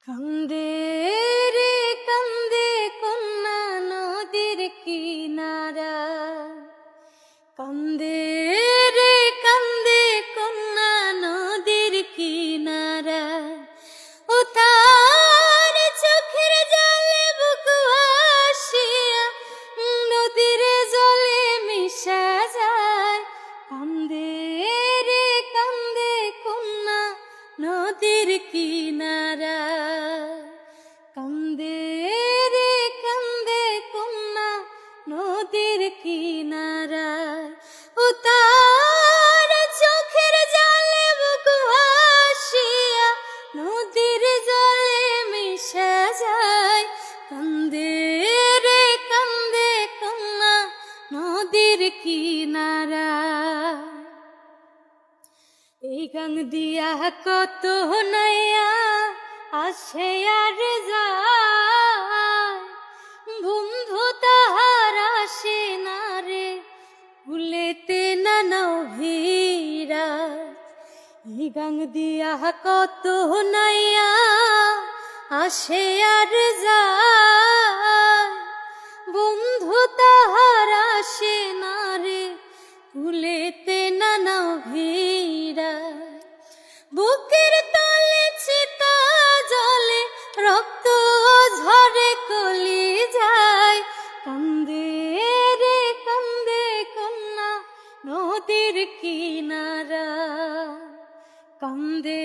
কান্দে রে কান্দে কন্যা নদীর কিনারা, কান্দে রে কান্দে কন্যা নদীর কিনারা। ও তার চোখের জলে বুক ভাসিয়া নদীর জলে মিশা যায়। কান্দে রে কান্দে কন্যা নদীর কিনারা, কান্দে রে কান্দে কন্যা নদীর কিনারা। ও তার চোখের জলে বুক ভাসিয়া নদীর জলে মিশে যায়। কান্দে রে কান্দে কন্যা নদীর কিনারা। এই গান দিয়া কত নাইয়া আসে আর যায়, বন্ধু তাহার আসে না রে ভুলেতে না নাও ভিড়া। এই গান দিয়া কত নাইয়া আসে আর যায়, বন্ধু তাহার আসে না রে ভুলেতে না নাও ভিড়া। বুকের তলে চিতা জলে রক্ত ঝরে কলি যায়। কান্দে রে কান্দে কন্যা নদীর কিনারা, কান্দে